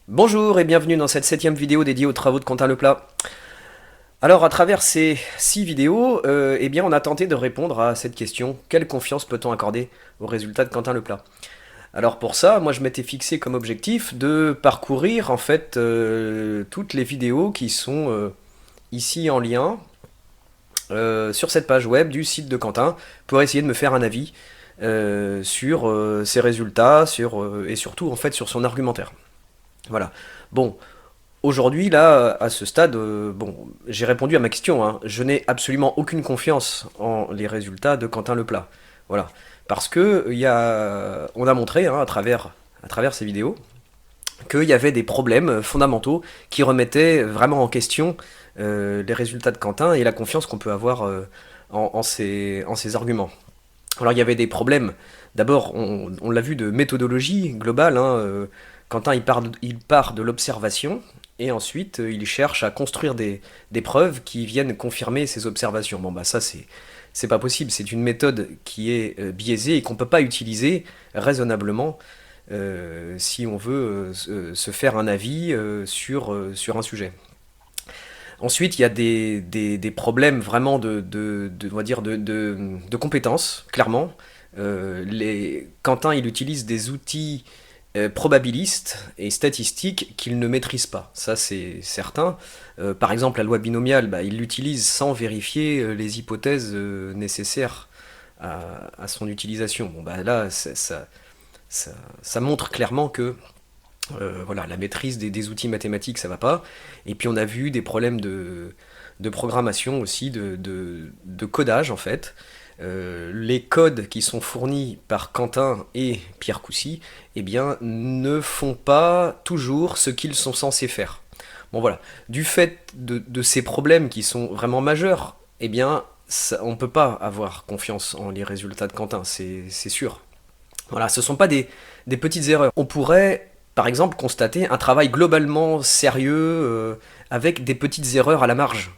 Bonjour et bienvenue dans cette 7ème vidéo dédiée aux travaux de Quentin Leplat. Alors à travers ces 6 vidéos, eh bien on a tenté de répondre à cette question: quelle confiance peut-on accorder aux résultats de Quentin Leplat? Alors pour ça, moi je m'étais fixé comme objectif de parcourir en fait toutes les vidéos qui sont ici en lien sur cette page web du site de Quentin pour essayer de me faire un avis sur ses résultats et surtout en fait sur son argumentaire. Voilà. Bon, aujourd'hui, là, à ce stade, bon, j'ai répondu à ma question, hein. Je n'ai absolument aucune confiance en les résultats de Quentin Leplat. Voilà. Parce que on a montré, hein, à travers ces vidéos, qu'il y avait des problèmes fondamentaux qui remettaient vraiment en question les résultats de Quentin et la confiance qu'on peut avoir en ses arguments. Alors il y avait des problèmes, d'abord on l'a vu, de méthodologie globale, hein, Quentin il part de l'observation et ensuite il cherche à construire des preuves qui viennent confirmer ses observations. Bon bah ça c'est pas possible, c'est une méthode qui est biaisée et qu'on peut pas utiliser raisonnablement si on veut se faire un avis sur un sujet. Ensuite, il y a des problèmes vraiment on va dire de compétences, clairement. Quentin, il utilise des outils probabilistes et statistiques qu'il ne maîtrise pas. Ça, c'est certain. Par exemple, la loi binomiale, bah, il l'utilise sans vérifier les hypothèses nécessaires à son utilisation. Bon, bah, là, ça montre clairement que voilà, la maîtrise des outils mathématiques, ça va pas. Et puis on a vu des problèmes de programmation aussi, de codage en fait. Les codes qui sont fournis par Quentin et Pierre Coucy, eh bien, ne font pas toujours ce qu'ils sont censés faire. Bon voilà, du fait de ces problèmes qui sont vraiment majeurs, eh bien, on ne peut pas avoir confiance en les résultats de Quentin, c'est sûr. Voilà, ce ne sont pas des petites erreurs. On pourrait, par exemple, constater un travail globalement sérieux avec des petites erreurs à la marge.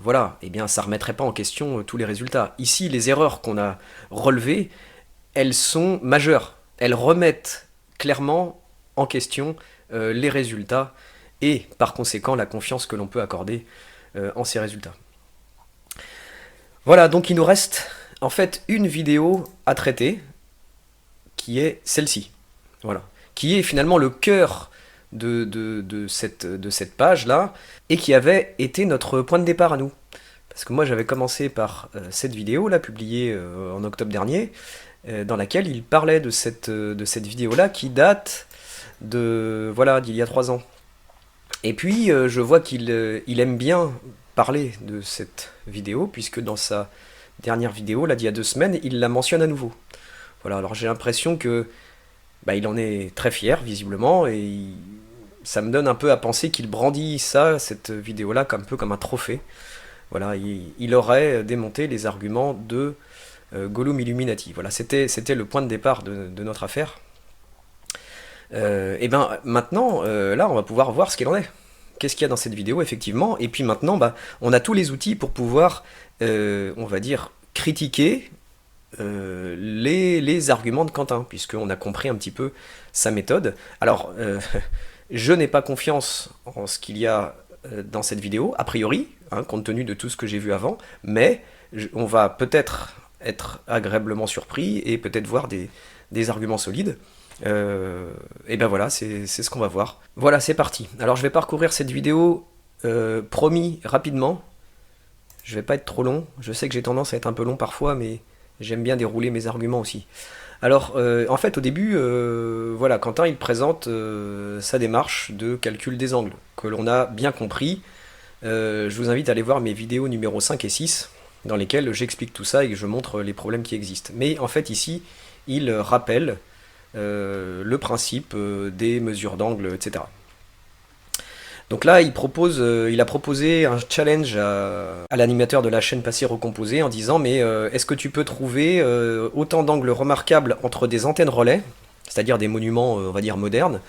Voilà, eh bien ça ne remettrait pas en question tous les résultats. Ici, les erreurs qu'on a relevées, elles sont majeures. Elles remettent clairement en question les résultats et par conséquent la confiance que l'on peut accorder en ces résultats. Voilà, donc il nous reste en fait une vidéo à traiter qui est celle-ci. Voilà. Qui est finalement le cœur de cette page-là, et qui avait été notre point de départ à nous. Parce que moi j'avais commencé par cette vidéo-là, publiée en octobre dernier, dans laquelle il parlait de cette vidéo-là qui date voilà, d'il y a 3 ans. Et puis je vois qu'il aime bien parler de cette vidéo, puisque dans sa dernière vidéo, là d'il y a 2 semaines, il la mentionne à nouveau. Voilà, alors j'ai l'impression que bah, il en est très fier, visiblement, et ça me donne un peu à penser qu'il brandit cette vidéo-là, un peu comme un trophée. Voilà, il aurait démonté les arguments de Gollum Illuminati. Voilà, c'était le point de départ de notre affaire. Et ben maintenant, là, on va pouvoir voir ce qu'il en est. Qu'est-ce qu'il y a dans cette vidéo, effectivement. Et puis maintenant, bah, on a tous les outils pour pouvoir, on va dire, critiquer les arguments de Quentin, puisqu'on a compris un petit peu sa méthode. Alors, je n'ai pas confiance en ce qu'il y a dans cette vidéo, a priori, hein, compte tenu de tout ce que j'ai vu avant, mais on va peut-être être agréablement surpris et peut-être voir des arguments solides. Et ben voilà, c'est ce qu'on va voir. Voilà, c'est parti. Alors je vais parcourir cette vidéo, promis, rapidement. Je vais pas être trop long. Je sais que j'ai tendance à être un peu long parfois, mais j'aime bien dérouler mes arguments aussi. Alors, en fait, au début, voilà, Quentin, il présente sa démarche de calcul des angles, que l'on a bien compris. Je vous invite à aller voir mes vidéos numéro 5 et 6, dans lesquelles j'explique tout ça et que je montre les problèmes qui existent. Mais en fait, ici, il rappelle le principe des mesures d'angle, etc. Donc là, il a proposé un challenge à l'animateur de la chaîne Passé Recomposé en disant: mais est-ce que tu peux trouver autant d'angles remarquables entre des antennes relais, c'est-à-dire des monuments, on va dire modernes,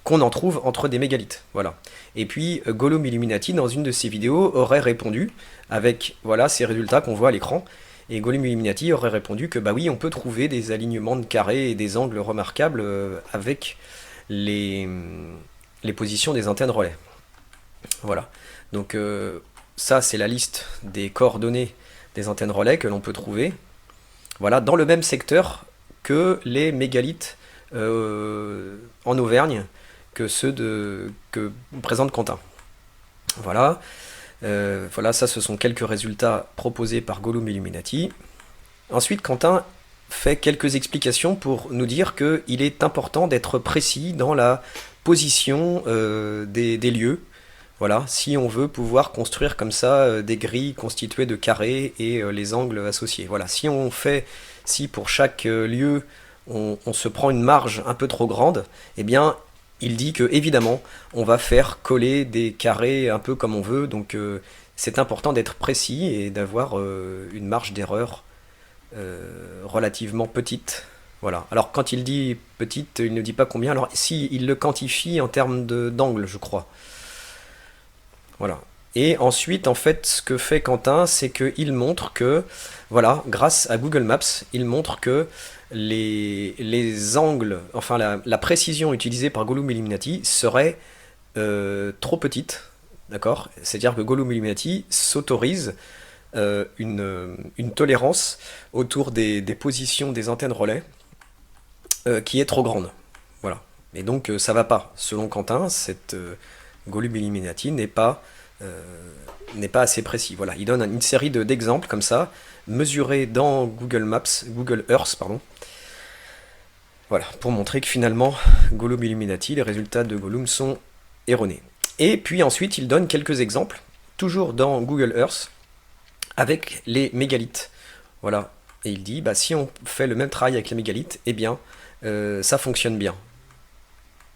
qu'on en trouve entre des mégalithes. Voilà. Et puis Gollum Illuminati, dans une de ses vidéos, aurait répondu avec voilà ces résultats qu'on voit à l'écran. Et Gollum Illuminati aurait répondu que bah oui, on peut trouver des alignements de carrés et des angles remarquables avec les, les positions des antennes relais. Voilà. Donc ça, c'est la liste des coordonnées des antennes relais que l'on peut trouver. Voilà, dans le même secteur que les mégalithes en Auvergne, que ceux que présente Quentin. Voilà. Voilà, ça ce sont quelques résultats proposés par Gollum Illuminati. Ensuite, Quentin fait quelques explications pour nous dire qu'il est important d'être précis dans la position des lieux. Voilà, si on veut pouvoir construire comme ça des grilles constituées de carrés et les angles associés. Voilà, si pour chaque lieu on se prend une marge un peu trop grande, eh bien il dit que évidemment on va faire coller des carrés un peu comme on veut, donc c'est important d'être précis et d'avoir une marge d'erreur relativement petite. Voilà. Alors quand il dit petite, il ne dit pas combien. Alors si, il le quantifie en termes d'angle, je crois. Voilà. Et ensuite, en fait, ce que fait Quentin, c'est qu'il montre que, voilà, grâce à Google Maps, il montre que les angles, enfin la précision utilisée par Gollum Illuminati serait trop petite, d'accord? C'est-à-dire que Gollum Illuminati s'autorise une tolérance autour des positions des antennes relais qui est trop grande. Voilà. Et donc ça va pas. Selon Quentin, cette Gollum Illuminati n'est pas assez précis. Voilà. Il donne une série d'exemples comme ça, mesurés dans Google Earth, pardon. Voilà, pour montrer que finalement, Gollum Illuminati, les résultats de Gollum sont erronés. Et puis ensuite, il donne quelques exemples, toujours dans Google Earth, avec les mégalithes. Voilà. Et il dit, bah, si on fait le même travail avec les mégalithes, eh bien, ça fonctionne bien.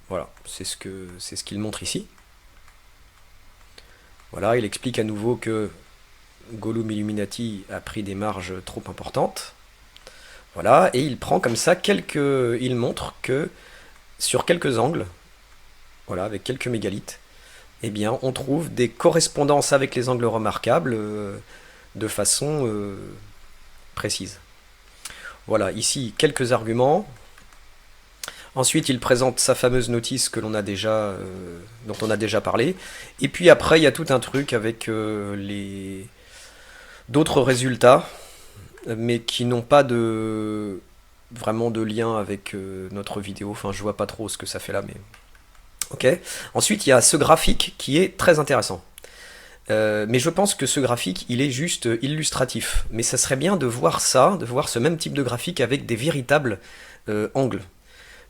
Voilà, c'est ce qu'il montre ici. Voilà, il explique à nouveau que Gollum Illuminati a pris des marges trop importantes. Voilà, et il prend comme ça il montre que sur quelques angles, voilà, avec quelques mégalithes, eh bien, on trouve des correspondances avec les angles remarquables de façon précise. Voilà, ici quelques arguments. Ensuite, il présente sa fameuse notice que dont on a déjà parlé. Et puis après, il y a tout un truc avec d'autres résultats, mais qui n'ont pas vraiment de lien avec notre vidéo. Enfin, je vois pas trop ce que ça fait là, mais ok. Ensuite, il y a ce graphique qui est très intéressant. Mais je pense que ce graphique, il est juste illustratif. Mais ça serait bien de voir ce même type de graphique avec des véritables angles.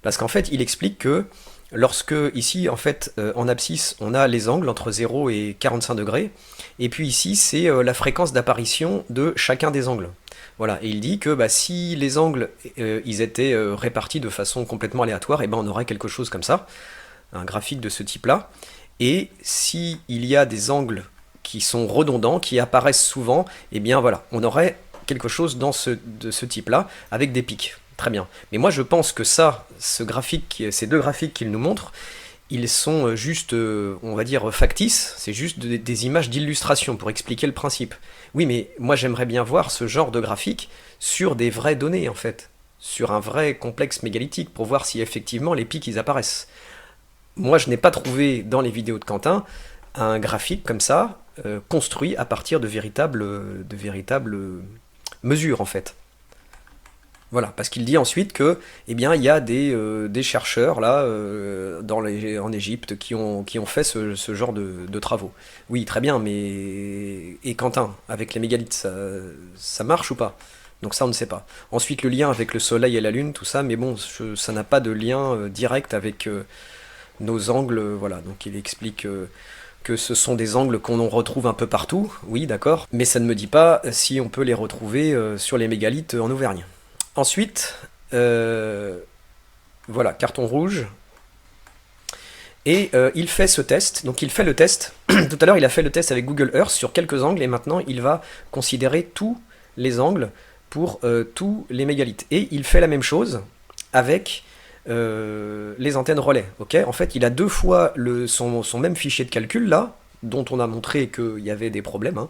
Parce qu'en fait, il explique que lorsque, ici, en fait, en abscisse, on a les angles entre 0 et 45 degrés, et puis ici, c'est la fréquence d'apparition de chacun des angles. Voilà, et il dit que bah, si les angles ils étaient répartis de façon complètement aléatoire, et ben on aurait quelque chose comme ça, un graphique de ce type-là. Et si il y a des angles qui sont redondants, qui apparaissent souvent, et bien voilà, on aurait quelque chose de ce type-là, avec des pics. Très bien. Mais moi je pense que ces deux graphiques qu'il nous montre, ils sont juste, on va dire, factices, c'est juste des images d'illustration pour expliquer le principe. Oui, mais moi j'aimerais bien voir ce genre de graphique sur des vraies données en fait, sur un vrai complexe mégalithique, pour voir si effectivement les pics ils apparaissent. Moi je n'ai pas trouvé dans les vidéos de Quentin un graphique comme ça, construit à partir de véritables mesures en fait. Voilà, parce qu'il dit ensuite que, eh bien, il y a des chercheurs là en Égypte qui ont fait ce genre de travaux. Oui, très bien, mais et Quentin, avec les mégalithes, ça marche ou pas? Donc ça, on ne sait pas. Ensuite, le lien avec le Soleil et la Lune, tout ça, mais bon, ça n'a pas de lien direct avec nos angles. Voilà, donc il explique que ce sont des angles qu'on retrouve un peu partout. Oui, d'accord, mais ça ne me dit pas si on peut les retrouver sur les mégalithes en Auvergne. Ensuite, voilà, carton rouge. Et il fait ce test. Donc il fait le test. Tout à l'heure, il a fait le test avec Google Earth sur quelques angles. Et maintenant, il va considérer tous les angles pour tous les mégalithes. Et il fait la même chose avec les antennes relais. Okay, en fait, il a deux fois son même fichier de calcul, là, dont on a montré qu'il y avait des problèmes. Hein,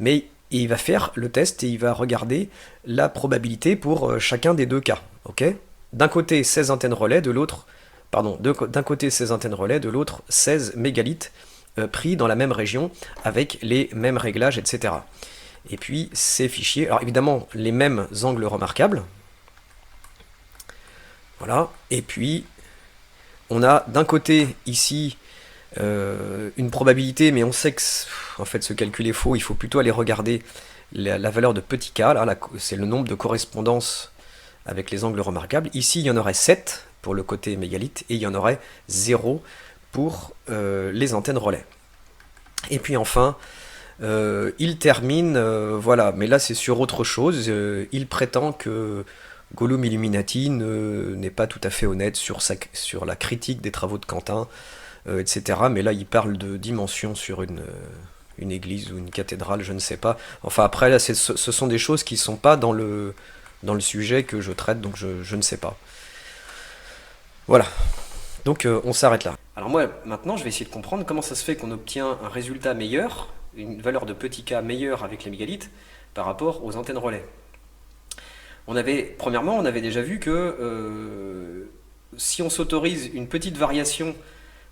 mais et il va faire le test et il va regarder la probabilité pour chacun des deux cas. Okay, d'un côté 16 antennes relais, de l'autre pardon, d'un côté 16 antennes relais, de l'autre 16 mégalithes pris dans la même région avec les mêmes réglages, etc. Et puis ces fichiers, alors évidemment les mêmes angles remarquables, voilà, et puis on a d'un côté ici une probabilité, mais on sait que en fait ce calcul est faux, il faut plutôt aller regarder la valeur de petit k, là c'est le nombre de correspondances avec les angles remarquables. Ici il y en aurait 7 pour le côté mégalith et il y en aurait 0 pour les antennes relais. Et puis enfin, il termine, voilà, mais là c'est sur autre chose, il prétend que Gollum Illuminati n'est pas tout à fait honnête sur la critique des travaux de Quentin, etc. Mais là il parle de dimension sur une église ou une cathédrale, je ne sais pas. Enfin après là ce sont des choses qui ne sont pas dans le sujet que je traite, donc je ne sais pas. Voilà, donc on s'arrête là. Alors moi maintenant je vais essayer de comprendre comment ça se fait qu'on obtient un résultat meilleur, une valeur de petit k meilleure avec les mégalithes par rapport aux antennes relais. Premièrement, on avait déjà vu que si on s'autorise une petite variation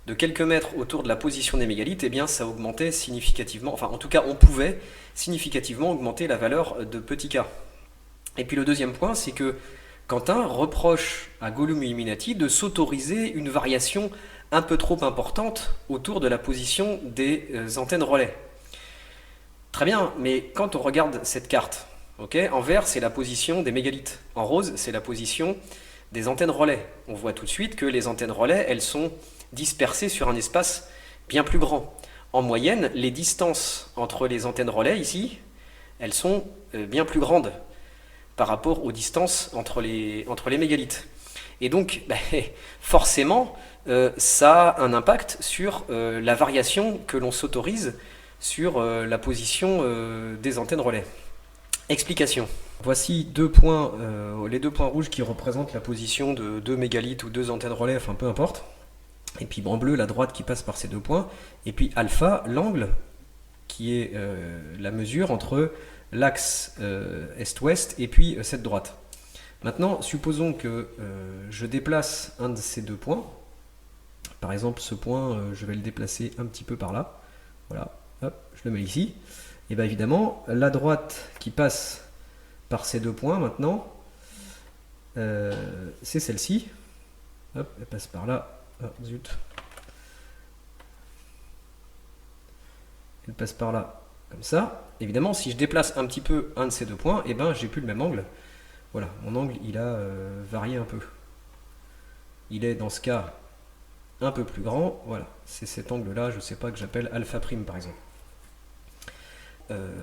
de quelques mètres autour de la position des mégalithes, eh bien ça augmentait significativement, enfin en tout cas on pouvait significativement augmenter la valeur de petit k. Et puis le deuxième point, c'est que Quentin reproche à Gollum Illuminati de s'autoriser une variation un peu trop importante autour de la position des antennes relais. Très bien, mais quand on regarde cette carte, okay, en vert c'est la position des mégalithes, en rose c'est la position des antennes relais. On voit tout de suite que les antennes relais, elles sont dispersées sur un espace bien plus grand. En moyenne, les distances entre les antennes relais ici, elles sont bien plus grandes par rapport aux distances entre les mégalithes. Et donc, forcément, ça a un impact sur la variation que l'on s'autorise sur la position des antennes relais. Explication. Voici deux points, les deux points rouges qui représentent la position de 2 mégalithes ou 2 antennes relais, enfin peu importe. Et puis en bleu, la droite qui passe par ces deux points. Et puis alpha, l'angle, qui est la mesure entre l'axe est-ouest et puis cette droite. Maintenant, supposons que je déplace un de ces deux points. Par exemple, ce point, je vais le déplacer un petit peu par là. Voilà, hop, je le mets ici. Et bien évidemment, la droite qui passe par ces deux points maintenant, c'est celle-ci. Hop, elle passe par là. Ah, zut. Elle passe par là, comme ça. Évidemment, si je déplace un petit peu un de ces deux points, et ben j'ai plus le même angle. Voilà, mon angle, il a varié un peu. Il est, dans ce cas, un peu plus grand. Voilà, c'est cet angle-là, je ne sais pas, que j'appelle alpha prime, par exemple.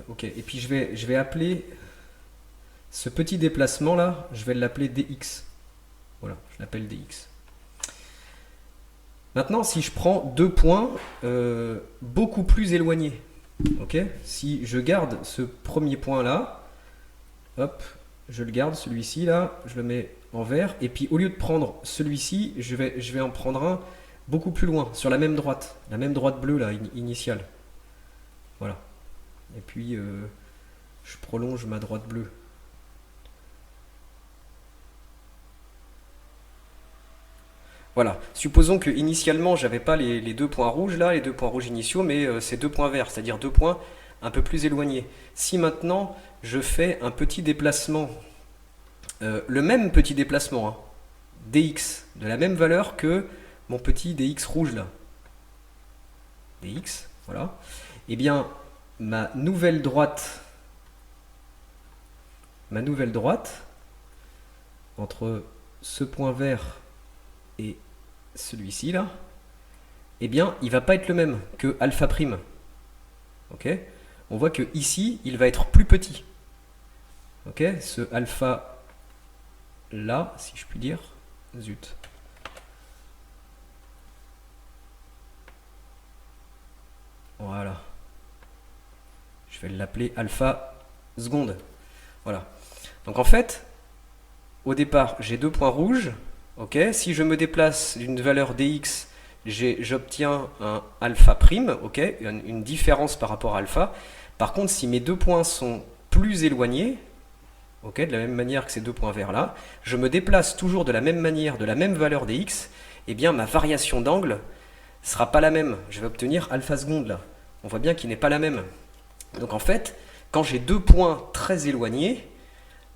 Ok, et puis je vais appeler ce petit déplacement-là, je vais l'appeler dx. Voilà, je l'appelle dx. Maintenant, si je prends deux points beaucoup plus éloignés, ok, si je garde ce premier point là, hop, je le garde, celui-ci là, je le mets en vert, et puis au lieu de prendre celui-ci, je vais en prendre un beaucoup plus loin, sur la même droite bleue là, initiale. Voilà. Et puis je prolonge ma droite bleue. Voilà, supposons que initialement j'avais pas les deux points rouges là, les deux points rouges initiaux, mais ces deux points verts, c'est-à-dire deux points un peu plus éloignés. Si maintenant je fais un petit déplacement, le même petit déplacement, hein, dx, de la même valeur que mon petit dx rouge là, dx, voilà, et bien ma nouvelle droite entre ce point vert et celui-ci là, eh bien il va pas être le même que alpha prime. Ok, on voit que ici il va être plus petit. Ok, ce alpha là, si je puis dire, zut. Voilà. Je vais l'appeler alpha seconde. Voilà. Donc en fait, au départ, j'ai deux points rouges. Ok, si je me déplace d'une valeur dx, j'obtiens un alpha prime, ok, une différence par rapport à alpha. Par contre, si mes deux points sont plus éloignés, ok, de la même manière que ces deux points verts là, je me déplace toujours de la même manière, de la même valeur dx, eh bien ma variation d'angle sera pas la même. Je vais obtenir alpha seconde là. On voit bien qu'il n'est pas la même. Donc en fait, quand j'ai deux points très éloignés,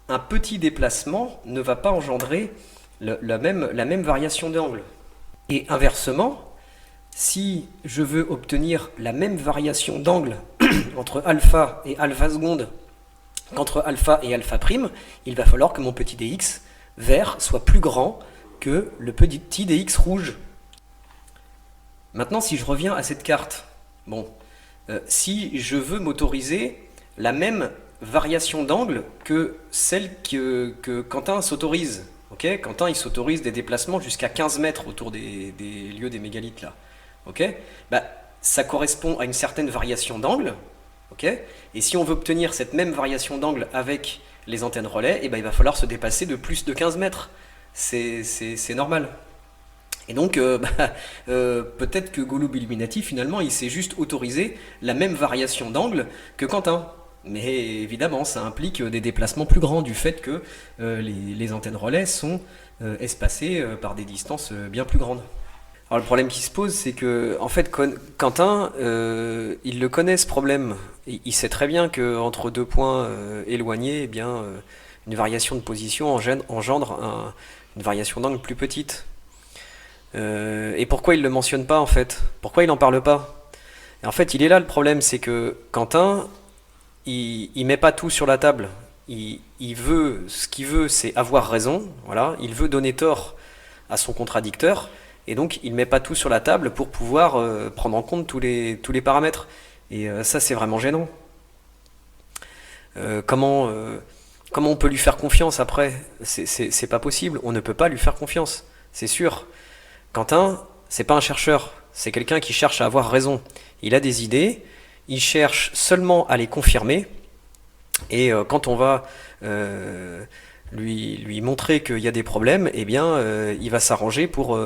un petit déplacement ne va pas engendrer la même variation d'angle. Et inversement, si je veux obtenir la même variation d'angle entre alpha et alpha seconde qu'entre alpha et alpha prime, il va falloir que mon petit dx vert soit plus grand que le petit dx rouge. Maintenant, si je reviens à cette carte, bon, si je veux m'autoriser la même variation d'angle que celle que Quentin s'autorise, ok, Quentin il s'autorise des déplacements jusqu'à 15 mètres autour des lieux des mégalithes là, ok, bah, ça correspond à une certaine variation d'angle, ok, et si on veut obtenir cette même variation d'angle avec les antennes relais, eh ben, il va falloir se dépasser de plus de 15 mètres, c'est normal. Et donc, peut-être que Golub Illuminati, finalement, il s'est juste autorisé la même variation d'angle que Quentin. Mais évidemment, ça implique des déplacements plus grands du fait que les antennes relais sont espacées par des distances bien plus grandes. Alors le problème qui se pose, c'est que en fait, Quentin, il le connaît ce problème. Il sait très bien qu'entre deux points éloignés, eh bien, une variation de position engendre une variation d'angle plus petite. Et pourquoi il ne le mentionne pas en fait? Pourquoi il n'en parle pas? Et en fait, il est là le problème, c'est que Quentin, il met pas tout sur la table. Ce qu'il veut, c'est avoir raison. Voilà, il veut donner tort à son contradicteur, et donc il met pas tout sur la table pour pouvoir prendre en compte tous les paramètres. Et ça, c'est vraiment gênant. Comment on peut lui faire confiance après? C'est pas possible. On ne peut pas lui faire confiance, c'est sûr. Quentin, c'est pas un chercheur, c'est quelqu'un qui cherche à avoir raison. Il a des idées, il cherche seulement à les confirmer, et quand on va lui montrer qu'il y a des problèmes, eh bien, il va s'arranger pour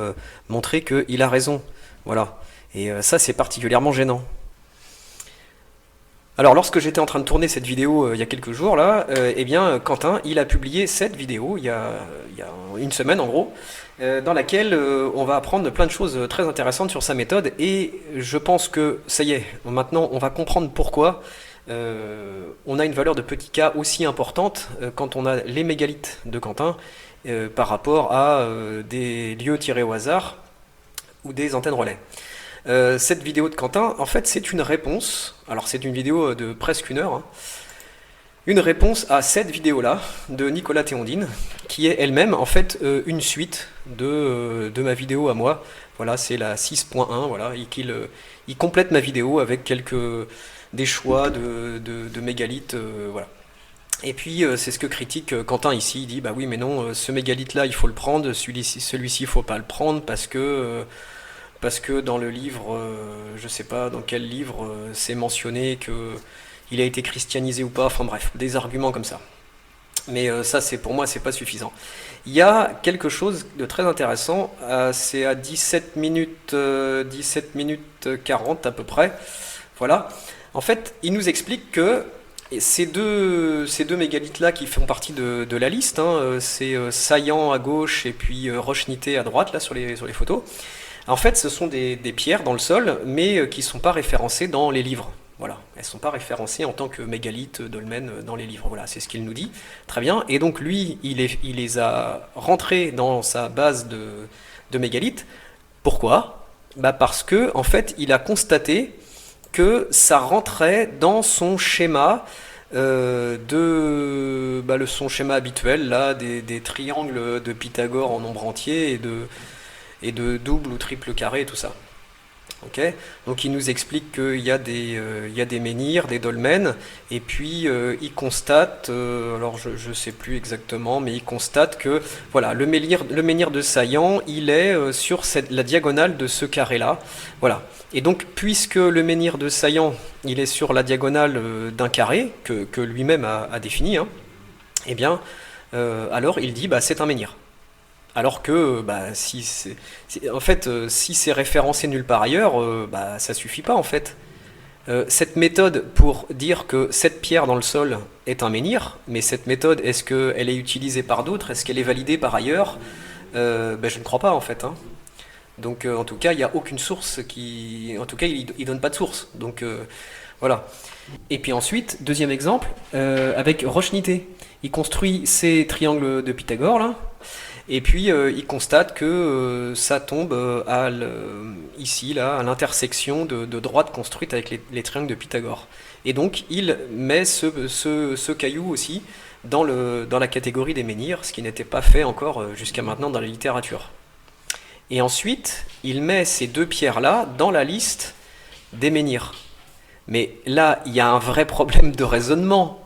montrer qu'il a raison. Voilà. Et ça, c'est particulièrement gênant. Alors, lorsque j'étais en train de tourner cette vidéo il y a quelques jours, là, eh bien, Quentin, il a publié cette vidéo il y a une semaine en gros, dans laquelle on va apprendre plein de choses très intéressantes sur sa méthode, et je pense que ça y est, maintenant on va comprendre pourquoi on a une valeur de petit k aussi importante quand on a les mégalithes de Quentin par rapport à des lieux tirés au hasard ou des antennes relais. Cette vidéo de Quentin, en fait, c'est une réponse. Alors, c'est une vidéo de presque une heure. Hein, une réponse à cette vidéo-là de Nicolas Théondine, qui est elle-même, en fait, une suite de ma vidéo à moi. Voilà, c'est la 6.1. Voilà, il complète ma vidéo avec des choix de mégalithes. Voilà. Et puis, c'est ce que critique Quentin ici. Il dit, bah oui, mais non, ce mégalithe-là, il faut le prendre. Celui-ci, il faut pas le prendre parce que dans le livre, je sais pas dans quel livre, c'est mentionné qu'il a été christianisé ou pas, enfin bref, des arguments comme ça. Mais ça, pour moi, c'est pas suffisant. Il y a quelque chose de très intéressant, c'est à 17 minutes 40 à peu près, voilà. En fait, il nous explique que ces deux mégalithes-là qui font partie de la liste, hein, c'est Saillant à gauche et puis Rochnité à droite, là, sur les photos. En fait, ce sont des pierres dans le sol, mais qui ne sont pas référencées dans les livres. Voilà, elles ne sont pas référencées en tant que mégalithes, dolmens dans les livres. Voilà, c'est ce qu'il nous dit. Très bien. Et donc lui, il les a rentrés dans sa base de mégalithes. Pourquoi? Bah parce que en fait, il a constaté que ça rentrait dans son schéma son schéma habituel là, des triangles de Pythagore en nombre entier et de double ou triple carré et tout ça. Okay, donc il nous explique qu'il y a des menhirs, des dolmens, et puis il constate, alors je ne sais plus exactement, mais il constate que voilà, le menhir de Saillant, il est sur la diagonale de ce carré-là. Voilà. Et donc, puisque le menhir de Saillant, il est sur la diagonale d'un carré, que lui-même a défini, hein, eh bien, alors il dit, bah, c'est un menhir. Alors que bah, si c'est référencé nulle part ailleurs, bah, ça suffit pas en fait. Cette méthode pour dire que cette pierre dans le sol est un menhir, mais cette méthode, est-ce qu'elle est utilisée par d'autres? Est-ce qu'elle est validée par ailleurs? Je ne crois pas en fait. Hein. Donc en tout cas, il n'y a aucune source qui... En tout cas, il donne pas de source. Donc voilà. Et puis ensuite, deuxième exemple, avec Roche-Nité. Il construit ces triangles de Pythagore, là, et puis il constate que ça tombe ici, là, à l'intersection de droites construites avec les triangles de Pythagore. Et donc il met ce caillou aussi dans la catégorie des menhirs, ce qui n'était pas fait encore jusqu'à maintenant dans la littérature. Et ensuite, il met ces deux pierres-là dans la liste des menhirs. Mais là, il y a un vrai problème de raisonnement.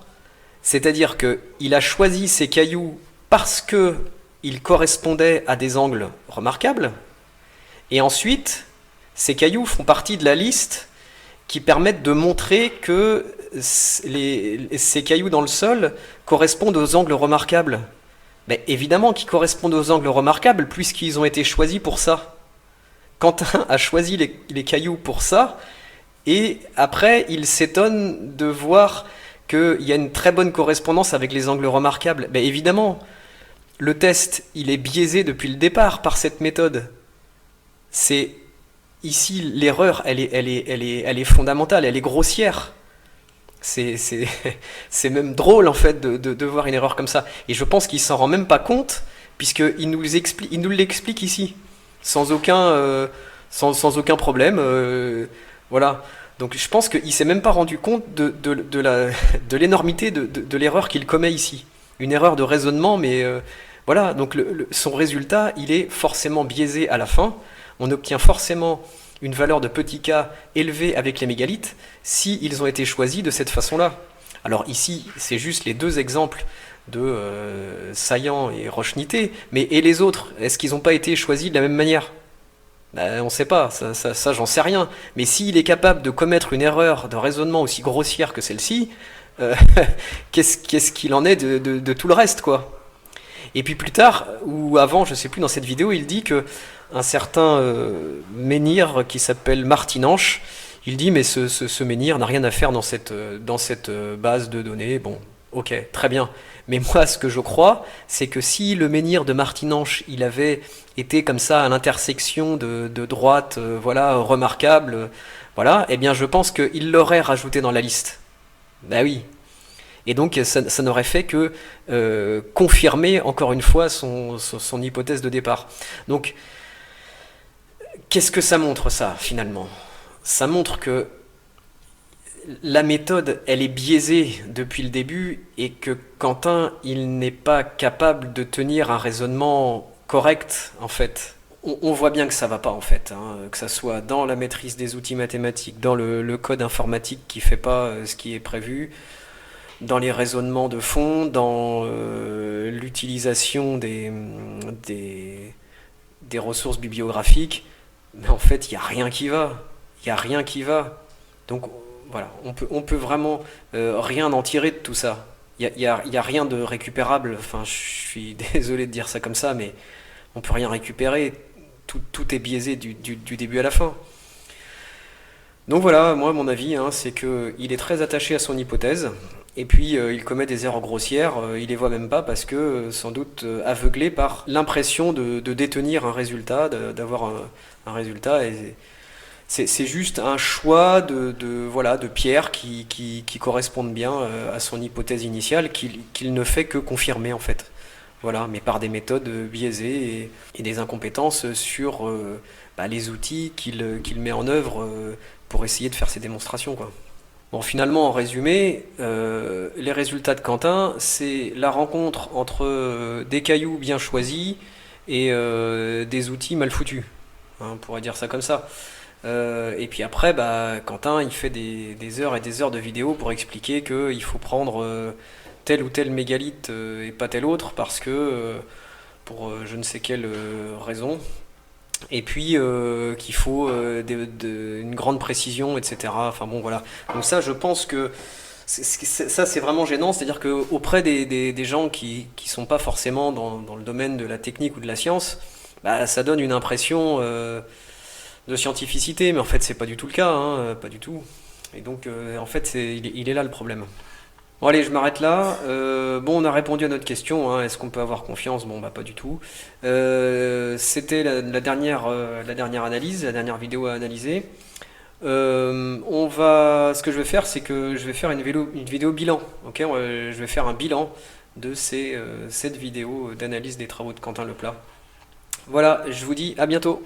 C'est-à-dire qu'il a choisi ces cailloux parce qu'ils correspondaient à des angles remarquables. Et ensuite, ces cailloux font partie de la liste qui permettent de montrer que ces cailloux dans le sol correspondent aux angles remarquables. Mais évidemment qu'ils correspondent aux angles remarquables puisqu'ils ont été choisis pour ça. Quentin a choisi les cailloux pour ça, et après il s'étonne de voir qu'il y a une très bonne correspondance avec les angles remarquables. Mais évidemment, le test il est biaisé depuis le départ par cette méthode. C'est ici l'erreur, elle est fondamentale, elle est grossière. C'est même drôle en fait de voir une erreur comme ça. Et je pense qu'il s'en rend même pas compte, puisqu'il nous l'explique ici, sans sans aucun problème. Voilà. Donc je pense qu'il s'est même pas rendu compte de l'énormité de l'erreur qu'il commet ici. Une erreur de raisonnement, mais voilà. Donc son résultat, il est forcément biaisé à la fin. On obtient forcément une valeur de petit k élevée avec les mégalithes si ils ont été choisis de cette façon-là. Alors ici, c'est juste les deux exemples de Saillant et Roche-Nité, mais et les autres, est-ce qu'ils n'ont pas été choisis de la même manière? On ne sait pas, ça j'en sais rien. Mais s'il est capable de commettre une erreur de raisonnement aussi grossière que celle-ci, qu'est-ce qu'il en est de tout le reste, quoi? Et puis plus tard, ou avant, je sais plus, dans cette vidéo, il dit que un certain menhir qui s'appelle Martinanche, il dit mais ce menhir n'a rien à faire dans cette base de données. Bon, ok, très bien. Mais moi, ce que je crois, c'est que si le menhir de Martinanche, il avait été comme ça à l'intersection de droites, voilà, remarquables, voilà, eh bien je pense qu'il l'aurait rajouté dans la liste. Bah oui. Et donc ça n'aurait fait que confirmer encore une fois son hypothèse de départ. Donc qu'est-ce que ça montre ça finalement? Ça montre que la méthode elle est biaisée depuis le début et que Quentin il n'est pas capable de tenir un raisonnement correct en fait. On voit bien que ça va pas en fait, hein, que ça soit dans la maîtrise des outils mathématiques, dans le code informatique qui fait pas ce qui est prévu, dans les raisonnements de fond, dans l'utilisation des ressources bibliographiques, mais en fait, il n'y a rien qui va. Il n'y a rien qui va. Donc voilà, on peut vraiment rien en tirer de tout ça. Il n'y a rien de récupérable. Enfin, je suis désolé de dire ça comme ça, mais on peut rien récupérer. Tout est biaisé du début à la fin. Donc voilà, moi mon avis, hein, c'est qu'il est très attaché à son hypothèse, et puis il commet des erreurs grossières, il les voit même pas parce que sans doute aveuglé par l'impression de détenir un résultat, d'avoir un résultat, et c'est juste un choix voilà, de pierres qui correspondent bien à son hypothèse initiale, qu'il ne fait que confirmer en fait. Voilà, mais par des méthodes biaisées et des incompétences sur les outils qu'il met en œuvre pour essayer de faire ses démonstrations, quoi. Bon, finalement, en résumé, les résultats de Quentin, c'est la rencontre entre des cailloux bien choisis et des outils mal foutus, hein, on pourrait dire ça comme ça. Et puis après, Quentin, il fait des heures et des heures de vidéos pour expliquer qu'il faut prendre tel ou tel mégalithe et pas tel autre parce que pour je ne sais quelle raison, et puis qu'il faut une grande précision, etc. Enfin bon, voilà. Donc ça, je pense que ça c'est vraiment gênant, c'est-à-dire qu'auprès des gens qui sont pas forcément dans le domaine de la technique ou de la science, ça donne une impression de scientificité, mais en fait c'est pas du tout le cas, hein, pas du tout. Et donc en fait il est là le problème. Bon allez, je m'arrête là. Bon, on a répondu à notre question, hein. Est-ce qu'on peut avoir confiance? Bon, bah pas du tout. C'était la dernière analyse, la dernière vidéo à analyser. Ce que je vais faire, c'est que je vais faire une vidéo bilan. Ok. Je vais faire un bilan de cette vidéo d'analyse des travaux de Quentin Leplat. Voilà, je vous dis à bientôt.